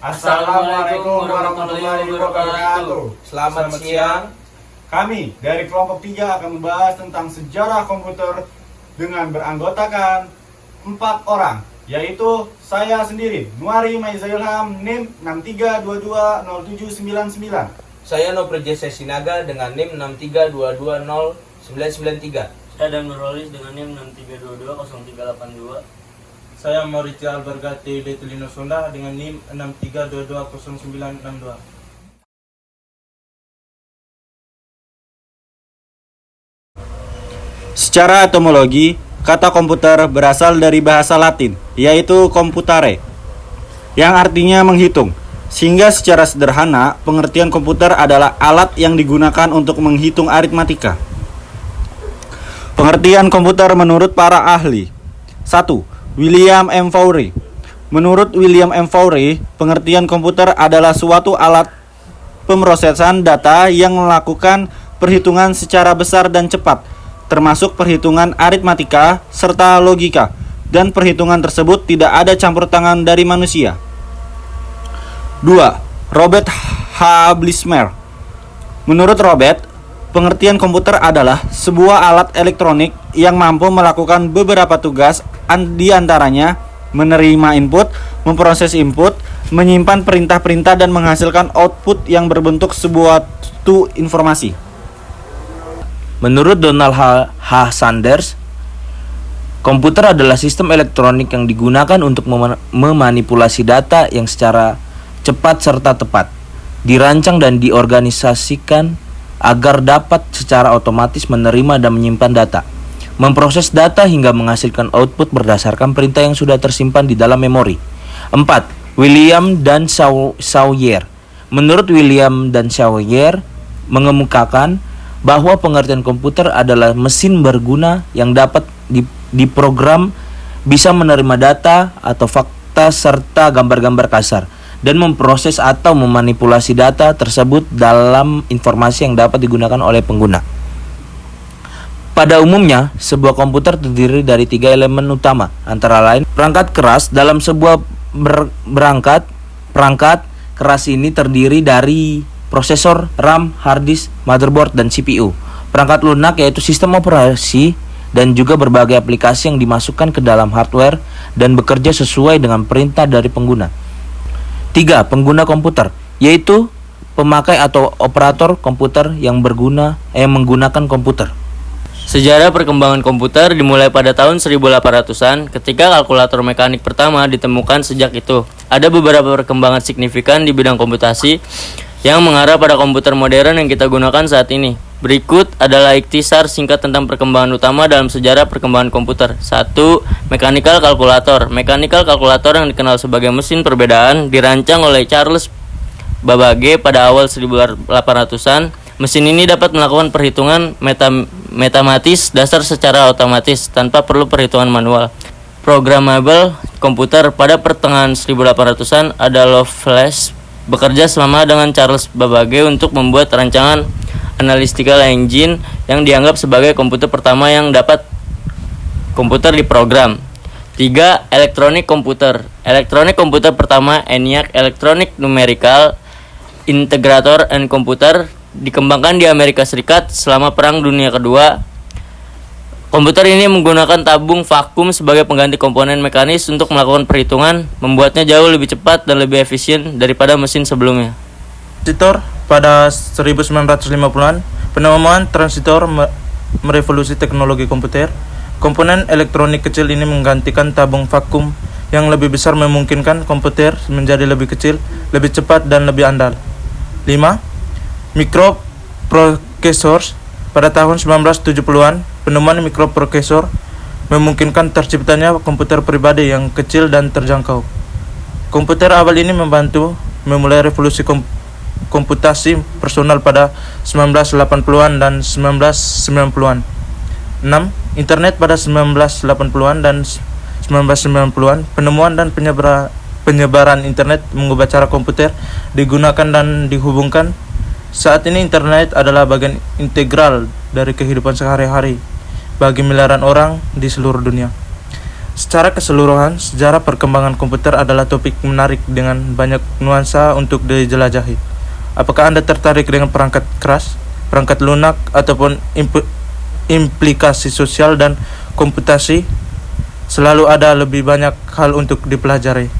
Assalamualaikum warahmatullahi wabarakatuh. Selamat siang. Kami dari kelompok 3 akan membahas tentang sejarah komputer dengan beranggotakan 4 orang, yaitu saya sendiri, Nuari Maiza Ilham, NIM 63220799. Saya Nopri Jesse Sinaga dengan NIM 63220993. Saya dan Nurholis dengan NIM 63220382. Saya Mauricio Albergati Detulino Sonda dengan NIM 63220962. Secara etimologi, kata komputer berasal dari bahasa Latin, yaitu computare, yang artinya menghitung. Sehingga secara sederhana, pengertian komputer adalah alat yang digunakan untuk menghitung aritmatika. Pengertian komputer menurut para ahli. 1. William M. Fowry. Menurut William M. Fowry, pengertian komputer adalah suatu alat pemrosesan data yang melakukan perhitungan secara besar dan cepat, termasuk perhitungan aritmatika serta logika, dan perhitungan tersebut tidak ada campur tangan dari manusia. 2. Robert H. Blismer. Menurut Robert, pengertian komputer adalah sebuah alat elektronik yang mampu melakukan beberapa tugas, di antaranya menerima input, memproses input, menyimpan perintah-perintah, dan menghasilkan output yang berbentuk sebuah informasi. Menurut Donald H. Sanders, komputer adalah sistem elektronik yang digunakan untuk memanipulasi data yang secara cepat serta tepat, dirancang dan diorganisasikan agar dapat secara otomatis menerima dan menyimpan data, memproses data hingga menghasilkan output berdasarkan perintah yang sudah tersimpan di dalam memori. 4. William dan Sawyer. Menurut William dan Sawyer mengemukakan bahwa pengertian komputer adalah mesin berguna yang dapat diprogram, bisa menerima data atau fakta serta gambar-gambar kasar, dan memproses atau memanipulasi data tersebut dalam informasi yang dapat digunakan oleh pengguna. Pada umumnya, sebuah komputer terdiri dari 3 elemen utama, antara lain perangkat keras. Dalam sebuah perangkat keras ini terdiri dari prosesor, RAM, hard disk, motherboard, dan CPU. Perangkat lunak yaitu sistem operasi dan juga berbagai aplikasi yang dimasukkan ke dalam hardware dan bekerja sesuai dengan perintah dari pengguna. 3. Pengguna komputer, yaitu pemakai atau operator komputer yang menggunakan komputer. Sejarah perkembangan komputer dimulai pada tahun 1800-an ketika kalkulator mekanik pertama ditemukan. Sejak itu, ada beberapa perkembangan signifikan di bidang komputasi yang mengarah pada komputer modern yang kita gunakan saat ini. Berikut adalah ikhtisar singkat tentang perkembangan utama dalam sejarah perkembangan komputer. 1. Mechanical calculator. Mechanical calculator yang dikenal sebagai mesin perbedaan dirancang oleh Charles Babbage pada awal 1800-an. Mesin ini dapat melakukan perhitungan matematis dasar secara otomatis tanpa perlu perhitungan manual. Programmable komputer pada pertengahan 1800-an ada Lovelace bekerja sama dengan Charles Babbage untuk membuat rancangan analytical engine yang dianggap sebagai komputer pertama yang dapat komputer diprogram. 3. Elektronik komputer. Elektronik komputer pertama ENIAC, Electronic Numerical Integrator and Computer, dikembangkan di Amerika Serikat selama Perang Dunia Kedua. Komputer ini menggunakan tabung vakum sebagai pengganti komponen mekanis untuk melakukan perhitungan, membuatnya jauh lebih cepat dan lebih efisien daripada mesin sebelumnya. Transistor. Pada 1950-an, penemuan transistor merevolusi teknologi komputer. Komponen elektronik kecil ini menggantikan tabung vakum yang lebih besar, memungkinkan komputer menjadi lebih kecil, lebih cepat, dan lebih andal. 5. Microprocessors. Pada tahun 1970-an, penemuan mikroprosesor memungkinkan terciptanya komputer pribadi yang kecil dan terjangkau. Komputer awal ini membantu memulai revolusi komputasi personal pada 1980-an dan 1990-an. 6. Internet pada 1980-an dan 1990-an. Penemuan dan penyebaran internet mengubah cara komputer digunakan dan dihubungkan. Saat ini internet adalah bagian integral dari kehidupan sehari-hari bagi miliaran orang di seluruh dunia. Secara keseluruhan, sejarah perkembangan komputer adalah topik menarik dengan banyak nuansa untuk dijelajahi. Apakah Anda tertarik dengan perangkat keras, perangkat lunak, ataupun implikasi sosial dan komputasi? Selalu ada lebih banyak hal untuk dipelajari.